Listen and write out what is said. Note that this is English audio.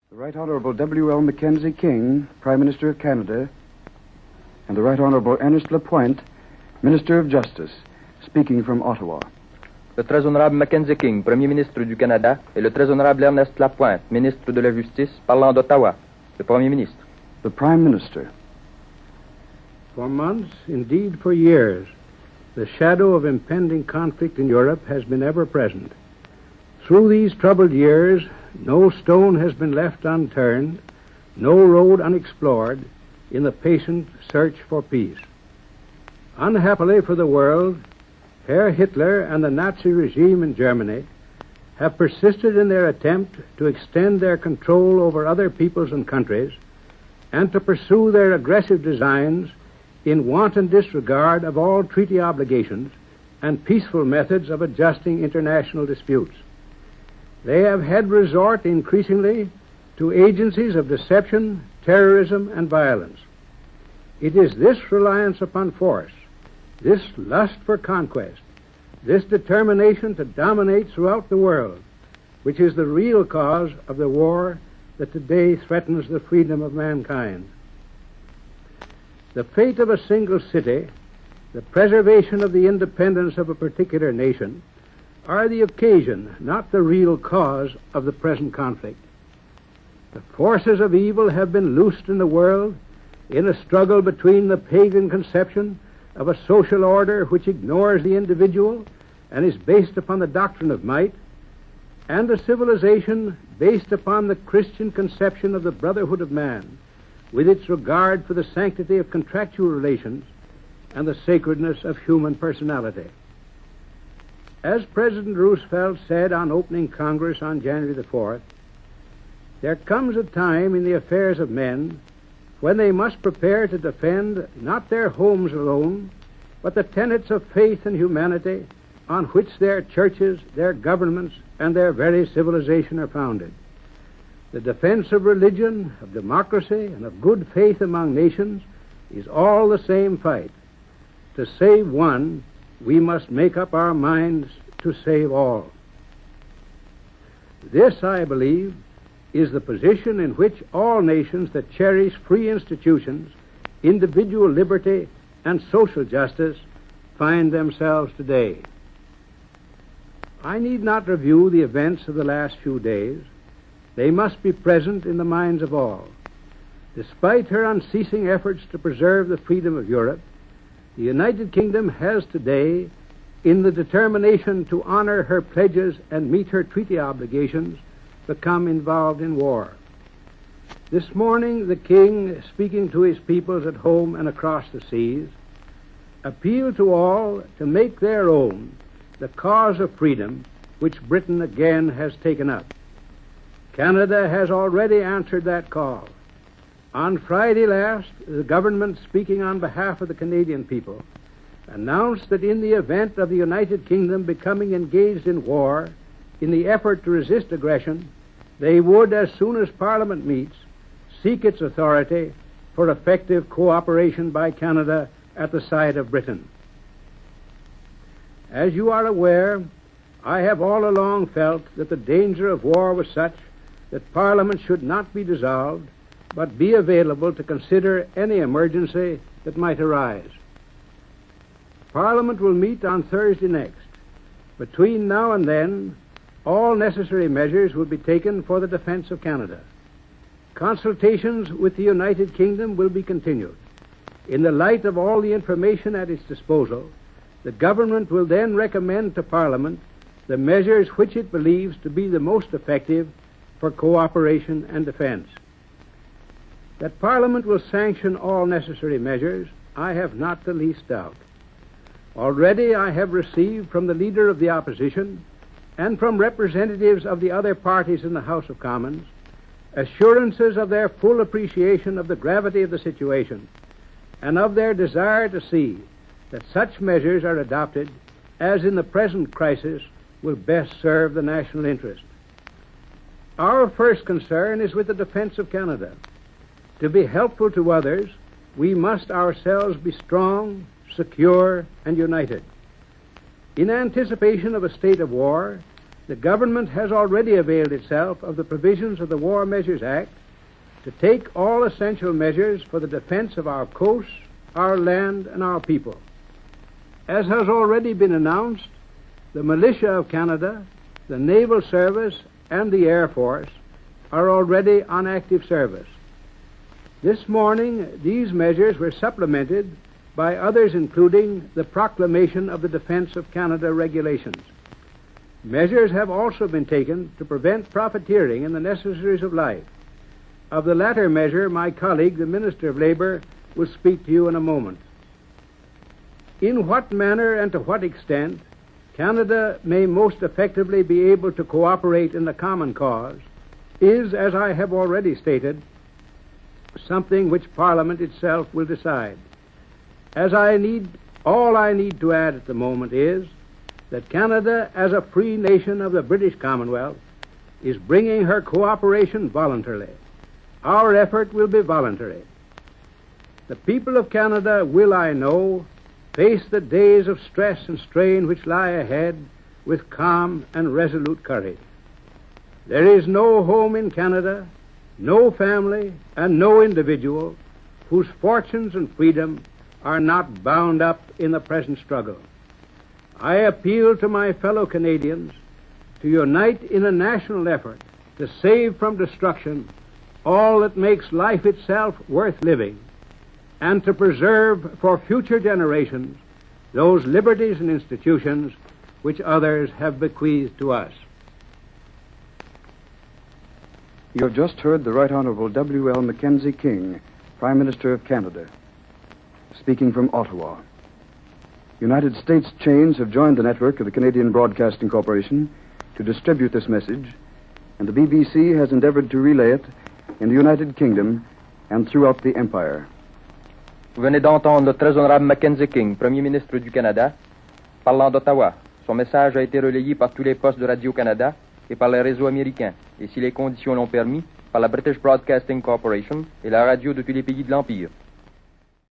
The Right Honorable W.L. Mackenzie King, Prime Minister of Canada, and the Right Honorable Ernest Lapointe, Minister of Justice, speaking from Ottawa. Le Très Honorable Mackenzie King, Premier ministre du Canada, et le Très Honorable Ernest Lapointe, ministre de la Justice, parlant d'Ottawa, le Premier ministre. The Prime Minister. For months, indeed for years, the shadow of impending conflict in Europe has been ever present. Through these troubled years, no stone has been left unturned, no road unexplored in the patient search for peace. Unhappily for the world, Herr Hitler and the Nazi regime in Germany have persisted in their attempt to extend their control over other peoples and countries and to pursue their aggressive designs in wanton disregard of all treaty obligations and peaceful methods of adjusting international disputes. They have had resort increasingly to agencies of deception, terrorism, and violence. It is this reliance upon force, this lust for conquest, this determination to dominate throughout the world, which is the real cause of the war that today threatens the freedom of mankind. The fate of a single city, the preservation of the independence of a particular nation, are the occasion, not the real cause of the present conflict. The forces of evil have been loosed in the world in a struggle between the pagan conception of a social order which ignores the individual and is based upon the doctrine of might, and a civilization based upon the Christian conception of the brotherhood of man, with its regard for the sanctity of contractual relations and the sacredness of human personality. As President Roosevelt said on opening Congress on January the 4th, there comes a time in the affairs of men when they must prepare to defend not their homes alone, but the tenets of faith and humanity on which their churches, their governments, and their very civilization are founded. The defense of religion, of democracy, and of good faith among nations is all the same fight. To save one, we must make up our minds to save all. This, I believe, is the position in which all nations that cherish free institutions, individual liberty, and social justice find themselves today. I need not review the events of the last few days. They must be present in the minds of all. Despite her unceasing efforts to preserve the freedom of Europe, the United Kingdom has today, in the determination to honor her pledges and meet her treaty obligations, become involved in war. This morning, the King, speaking to his peoples at home and across the seas, appealed to all to make their own the cause of freedom which Britain again has taken up. Canada has already answered that call. On Friday last, the government, speaking on behalf of the Canadian people, announced that in the event of the United Kingdom becoming engaged in war in the effort to resist aggression, they would, as soon as Parliament meets, seek its authority for effective cooperation by Canada at the side of Britain. As you are aware, I have all along felt that the danger of war was such that Parliament should not be dissolved, but be available to consider any emergency that might arise. Parliament will meet on Thursday next. Between now and then, all necessary measures will be taken for the defense of Canada. Consultations with the United Kingdom will be continued. In the light of all the information at its disposal, the government will then recommend to Parliament the measures which it believes to be the most effective for cooperation and defense. That Parliament will sanction all necessary measures, I have not the least doubt. Already I have received from the Leader of the Opposition and from representatives of the other parties in the House of Commons assurances of their full appreciation of the gravity of the situation and of their desire to see that such measures are adopted as in the present crisis will best serve the national interest. Our first concern is with the defense of Canada. To be helpful to others, we must ourselves be strong, secure, and united. In anticipation of a state of war, the government has already availed itself of the provisions of the War Measures Act to take all essential measures for the defense of our coasts, our land, and our people. As has already been announced, the militia of Canada, the Naval Service, and the Air Force are already on active service. This morning, these measures were supplemented by others, including the proclamation of the Defense of Canada regulations. Measures have also been taken to prevent profiteering in the necessaries of life. Of the latter measure, my colleague, the Minister of Labour, will speak to you in a moment. In what manner and to what extent Canada may most effectively be able to cooperate in the common cause is, as I have already stated, something which Parliament itself will decide. All I need to add at the moment is that Canada, as a free nation of the British Commonwealth, is bringing her cooperation voluntarily. Our effort will be voluntary. The people of Canada will, I know, face the days of stress and strain which lie ahead with calm and resolute courage. There is no home in Canada, no family, and no individual whose fortunes and freedom are not bound up in the present struggle. I appeal to my fellow Canadians to unite in a national effort to save from destruction all that makes life itself worth living, and to preserve for future generations those liberties and institutions which others have bequeathed to us. You have just heard the Right Honorable W.L. Mackenzie King, Prime Minister of Canada, speaking from Ottawa. United States chains have joined the network of the Canadian Broadcasting Corporation to distribute this message, and the BBC has endeavored to relay it in the United Kingdom and throughout the Empire. Vous venez d'entendre le très honorable Mackenzie King, Premier ministre du Canada, parlant d'Ottawa. Son message a été relayé par tous les postes de Radio-Canada et par les réseaux américains, et si les conditions l'ont permis, par la British Broadcasting Corporation et la radio de tous les pays de l'Empire.